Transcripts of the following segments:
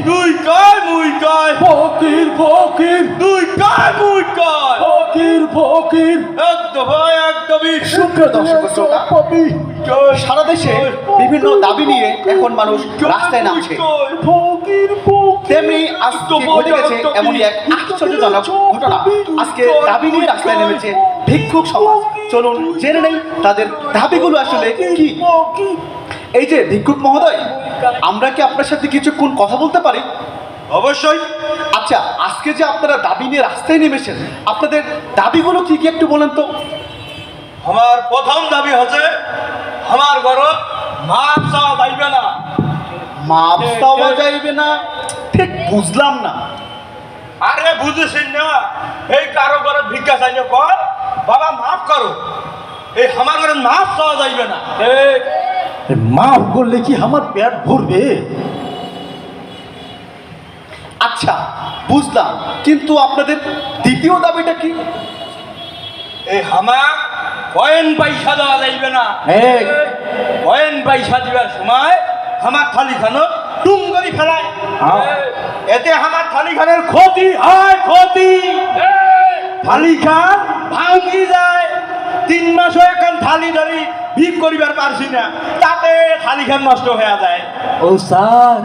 তুই কয় মুই কয় ফকির ফকির তুই কয় মুই কয় ফকির ফকির একদম একদমই সুপ্রিয় দর্শক শ্রোতা, সারা দেশে বিভিন্ন দাবি নিয়ে এখন মানুষ রাস্তায় নামছে। ফকির তেমনি আজকে ঘটে গেছে এমনই এক আশ্চর্যজনক ঘটনা। আজকে দাবি নিয়ে রাস্তায় নেমেছে ভিক্ষুক সমাজ। চলুন জেনে নেই তাদের দাবিগুলো আসলে কি। এই যে ভিক্ষুক মহোদয়, আমরা কি আপনার সাথে কিছুক্ষণ কথা বলতে পারি? অবশ্যই। আচ্ছা, আজকে যে আপনারা দাবি নিয়ে রাস্তায় নেমেছেন, আপনাদের দাবিগুলো কি কি একটু বলেন তো। আমার প্রথম দাবি হচ্ছে আমার ঘর মাপ চাওয়া যাইবে না। মাপ চাওয়া যাইবে না? ঠিক বুঝলাম না। আরে বুঝেছেন না, এই কারো ঘরে ভিক্ষা চাইলে কর বাবা মাফ করো, এই আমার ঘরে মাপ চাওয়া যাইবে না। মাফ করলে কি আমার পেট ভরবে? আচ্ছা বুঝলাম, কিন্তু আপনাদের দ্বিতীয় দাবিটা কি? এই আমার কয়েন পয়সা দেওয়া যাইবে না। এই। কয়েন পয়সা দিবার সময় আমার থালি খানো টুম করে ফেলায়, এতে আমার থালি খানের ক্ষতি হয়, ক্ষতি। থালি খান ভাঙি যায়, 3 মাস হয়ে এখন থালি ধরি ভিক করিবার পারছি না, তাতে থালি খান নষ্ট হয়ে যায়। ও স্যার,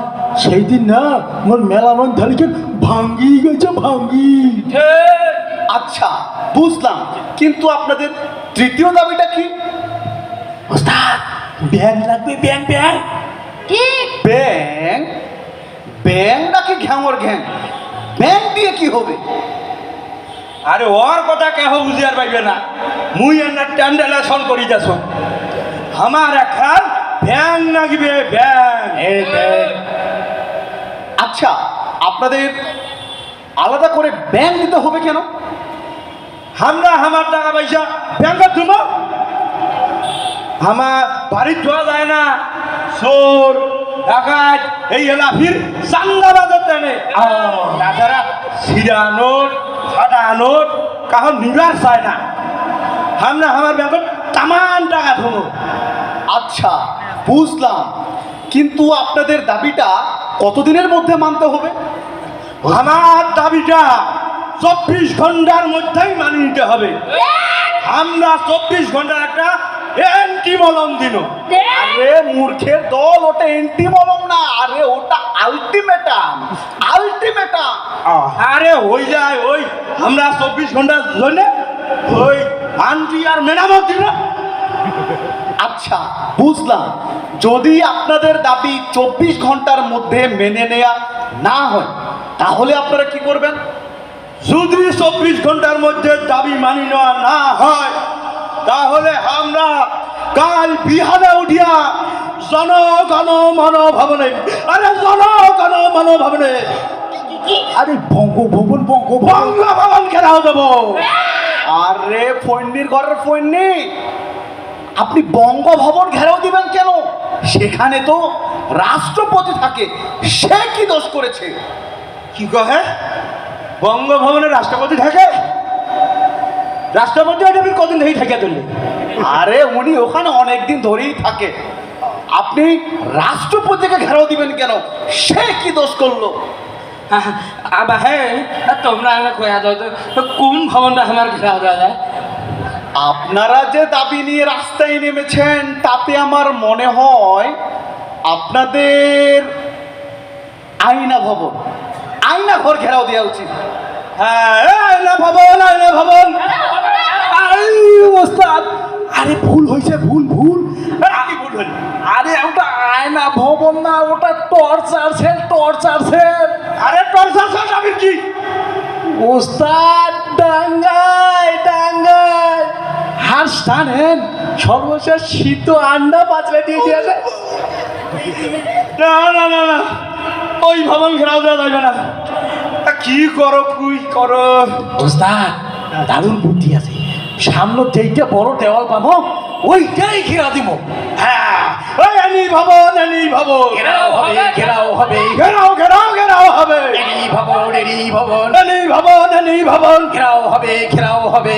সেই দিন না মোর মেলানো ধালিকে ভাঙ্গি গেছে, ভাঙ্গি। আচ্ছা বুঝলাম, কিন্তু আপনাদের তৃতীয় দাবিটা কি? ওস্তাদ, ব্যাং লাগবে, ব্যাং ব্যাং। ঠিক। ব্যাং? ব্যাং নাকি ঘ্যাঙর ঘ্যাং? ব্যাং দিয়ে কি হবে? আরে ওর কথা কেহ বুঝিয়ার পাইবে না, মুই এনার ট্যান্ডেলেশন করি যাছ। আমার এখন ব্যাং নাগিবে, ব্যাং। এই ব্যাং। আচ্ছা, আপনাদের আলাদা করে ব্যাং দিতে হবে কেন? আমরা আমার টাকা পয়সা ব্যাংকে তুলো, আমার বাড়ির ধোয়া যায় না, চোর ডাকাত এই এলাফির চান্দা বাজার টানে। তাছাড়া সিরা নোট ফাটা নোট কাহন নিবার চায় না, আমরা আমার ব্যাংকত তামান টাকা ধুমো। আচ্ছা বুঝলাম, কিন্তু আপনাদের দাবিটা কতদিনের মধ্যে মানতে হবে? আমার দাবিটা 24 ঘন্টার মধ্যেই মানিয়ে নিতে হবে। আমরা 24 ঘন্টার একটা অ্যান্টি মলম দিল। আরে মূর্খের দল, ওটা এন্টি মলম না, আরে ওটা আলটিমেটাম, আলটিমেটাম। আরে হয়ে যায় ওই আমরা 24 ঘন্টার জন্য ওই আন্টি আর মেরামত দিল। আচ্ছা বুঝলাম, যদি আপনাদের দাবি 24 ঘন্টার মধ্যে মেনে নেওয়া না হয়, তাহলে আপনারা কি করবেন? যদি 24 ঘন্টার মধ্যে দাবি মানি নেওয়া না হয়, তাহলে আমরা কাল বিহানে উঠিয়া জনগণ মনোভবনে, আরে জনগণ মনোভবনে, আরে বঙ্গভবন, বঙ্গভবন। বঙ্গভবন ঘেরাও দেবো। আরে ফন্ডির ঘরের ফন্ডি, আপনি বঙ্গভবন ঘেরাও দিবেন কেন? সেখানে তো রাষ্ট্রপতি থাকে, সে কি দোষ করেছে? কি কহে? বঙ্গভবনে রাষ্ট্রপতি থাকে? রাষ্ট্রপতি আমি কদিন ধরেই থাকে তুললি? আরে উনি ওখানে অনেকদিন ধরেই থাকে, আপনি রাষ্ট্রপতিকে ঘেরাও দিবেন কেন? সে কি দোষ করলো? আবার হ্যাঁ, তোমরা কয়া দাও তো কোন ভবনটা আমার ঘেরাও দেওয়া যায়? আপনারা যে দাবি নিয়ে রাস্তায় নেমেছেন, তাতে আমার মনে হয় আপনাদের আয়না ভবন, আয়না ঘর ঘেরাও দেওয়া উচিত। হ্যাঁ, আয়না ভবন, আয়না ভবন। আরে ওস্তাদ, আরে ভুল হয়েছে, ভুল ভুল। কি ভুল হল? আরে ওটা আয়না ভবন না, ওটা টর্চার সেল, টর্চার সেল। আরে টর্চার সাহেব কি? ওস্তাদ, ডাঙ্গায় ডাঙ্গায় হাঁস টানেন, সর্বশেষ শীত আন্ডা পাচড়ে দিয়ে দিয়েছে। না না না না, ওই ভবন ঘেরাও দেওয়া যাবে না। কি করো কুই করো? ওস্তাদ, দারুণ বুদ্ধি আছে। সামনে যেইটা বড় দেওয়াল পাবো, ওইটাই ঘেরা দিব। হ্যাঁ, ওই আনি ভবন, আনি ভবন। ঘেরাও হবে, ঘেরাও হবে, ঘেরাও ঘেরাও ঘেরাও হবে। এরি ভবন, এরি ভবন, আনি ভবন, আনি ভবন। ঘেরাও হবে, ঘেরাও হবে।